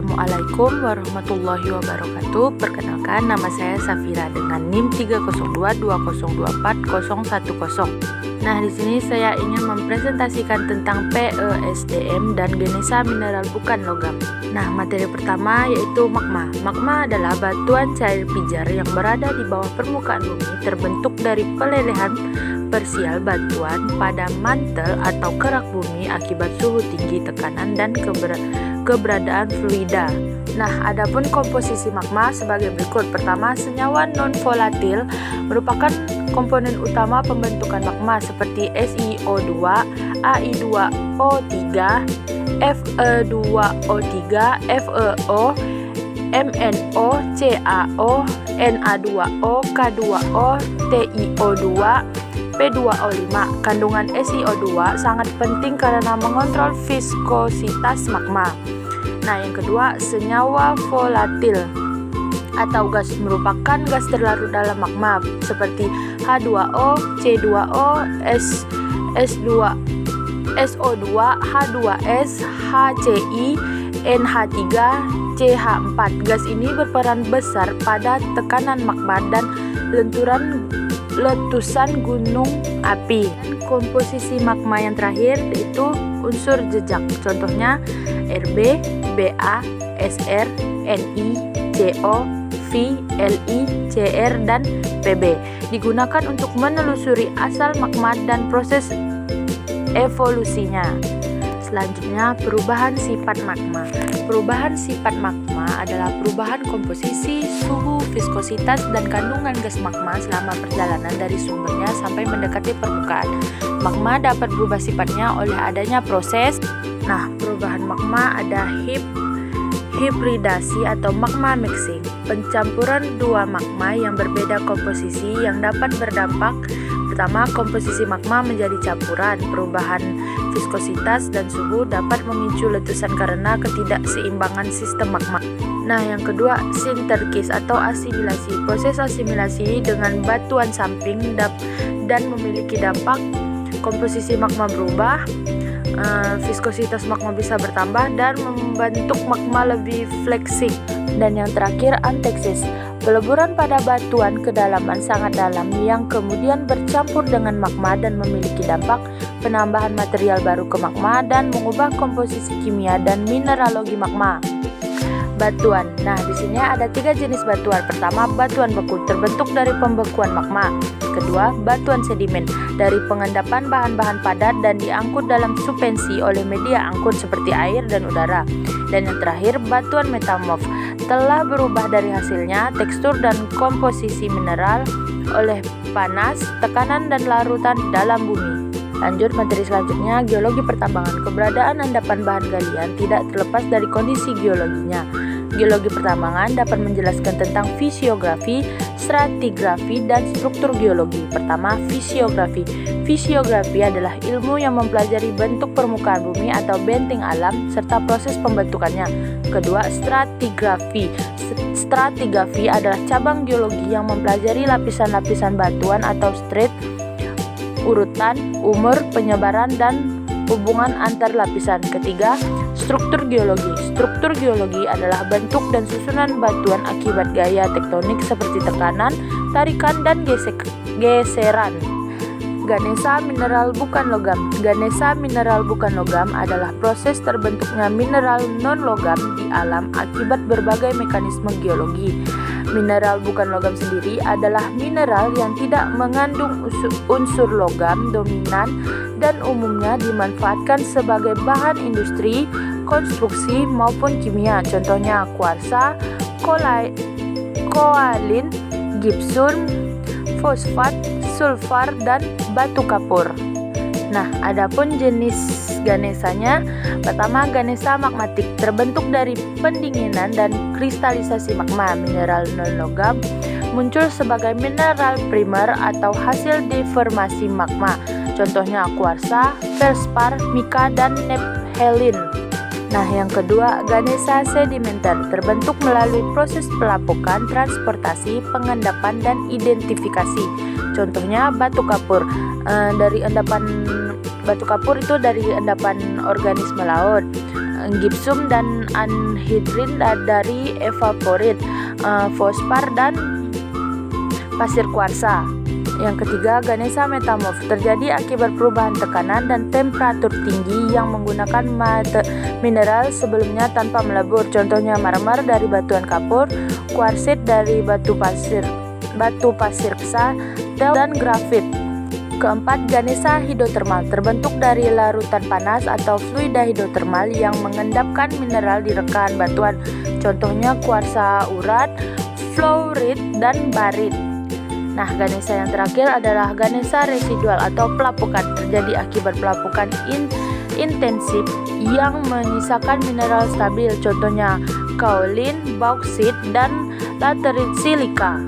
Assalamualaikum warahmatullahi wabarakatuh. Perkenalkan, nama saya Safira dengan NIM 30220240110. Nah, di sini saya ingin mempresentasikan tentang PESDM dan genesa mineral bukan logam. Nah, materi pertama yaitu magma. Magma adalah batuan cair pijar yang berada di bawah permukaan bumi, terbentuk dari pelelehan parsial batuan pada mantel atau kerak bumi akibat suhu tinggi, tekanan, dan keberadaan fluida. Nah, adapun komposisi magma sebagai berikut. Pertama, senyawa non-volatil merupakan komponen utama pembentukan magma seperti SiO2, Ai2O3, Fe2O3, FeO, MnO, CaO, Na2O, K2O, TiO2, P2O5. Kandungan SiO2 sangat penting karena mengontrol viskositas magma. Nah, yang kedua, senyawa volatil atau gas merupakan gas terlarut dalam magma seperti H2O, C2O, S2, SO2, H2S, HCl, NH3, CH4. Gas ini berperan besar pada tekanan magma dan letusan gunung api. Komposisi magma yang terakhir itu unsur jejak, contohnya Rb, Ba, Sr, Ni, Co, Vi, Li, Cr, dan Pb. Digunakan untuk menelusuri asal magma dan proses evolusinya. Selanjutnya, perubahan sifat magma. Perubahan sifat magma adalah perubahan komposisi, suhu, viskositas, dan kandungan gas magma selama perjalanan dari sumbernya sampai mendekati permukaan. Magma dapat berubah sifatnya oleh adanya proses. Nah, perubahan magma ada hibridasi atau magma mixing, pencampuran dua magma yang berbeda komposisi yang dapat berdampak. Pertama, komposisi magma menjadi campuran. Perubahan viskositas dan suhu dapat memicu letusan karena ketidakseimbangan sistem magma. Nah, yang kedua, sinterkis atau asimilasi. Proses asimilasi dengan batuan samping dan memiliki dampak. Komposisi magma berubah, viskositas magma bisa bertambah dan membentuk magma lebih fleksik. Dan yang terakhir, anteksis, peleburan pada batuan kedalaman sangat dalam yang kemudian bercampur dengan magma dan memiliki dampak penambahan material baru ke magma dan mengubah komposisi kimia dan mineralogi magma. Batuan. Nah, di sini ada 3 jenis batuan. Pertama, batuan beku terbentuk dari pembekuan magma. Kedua, batuan sedimen dari pengendapan bahan-bahan padat dan diangkut dalam suspensi oleh media angkut seperti air dan udara. Dan yang terakhir, batuan metamorf telah berubah dari hasilnya, tekstur dan komposisi mineral oleh panas, tekanan, dan larutan dalam bumi. Lanjut materi selanjutnya, geologi pertambangan. Keberadaan endapan bahan galian tidak terlepas dari kondisi geologinya. Geologi pertambangan dapat menjelaskan tentang fisiografi, stratigrafi, dan struktur geologi. Pertama, fisiografi. Fisiografi adalah ilmu yang mempelajari bentuk permukaan bumi atau benteng alam serta proses pembentukannya. Kedua, stratigrafi. Stratigrafi adalah cabang geologi yang mempelajari lapisan-lapisan batuan atau strat, urutan, umur, penyebaran, dan hubungan antar lapisan. Ketiga, struktur geologi. Struktur geologi adalah bentuk dan susunan batuan akibat gaya tektonik seperti tekanan, tarikan, dan geseran. Ganesa mineral bukan logam. Ganesa mineral bukan logam adalah proses terbentuknya mineral non-logam di alam akibat berbagai mekanisme geologi. Mineral bukan logam sendiri adalah mineral yang tidak mengandung unsur logam dominan dan umumnya dimanfaatkan sebagai bahan industri, konstruksi, maupun kimia. Contohnya kuarsa, koalin, gipsum, fosfat, sulfur, dan batu kapur. Nah, adapun jenis ganesanya, pertama, ganesa magmatik terbentuk dari pendinginan dan kristalisasi magma. Mineral non-logam muncul sebagai mineral primer atau hasil deformasi magma. Contohnya kuarsa, feldspar, mika, dan nephelin. Nah, yang kedua, ganesa sedimenter terbentuk melalui proses pelapukan, transportasi, pengendapan, dan identifikasi. Contohnya batu kapur. Dari endapan batu kapur itu dari endapan organisme laut. gypsum dan anhidrin dari evaporit, fosfar dan pasir kuarsa. Yang ketiga, Ganesha metamorf terjadi akibat perubahan tekanan dan temperatur tinggi yang menggunakan mineral sebelumnya tanpa melebur. Contohnya marmer dari batuan kapur, kuarsit dari batu pasir psa, dan grafit. Keempat, Ganesha hidrotermal terbentuk dari larutan panas atau fluida hidrotermal yang mengendapkan mineral di rekahan batuan. Contohnya kuarsa urat, fluorit, dan barit. Nah, Ganesha yang terakhir adalah Ganesha residual atau pelapukan terjadi akibat pelapukan intensif yang menyisakan mineral stabil. Contohnya kaolin, bauksit, dan laterit silika.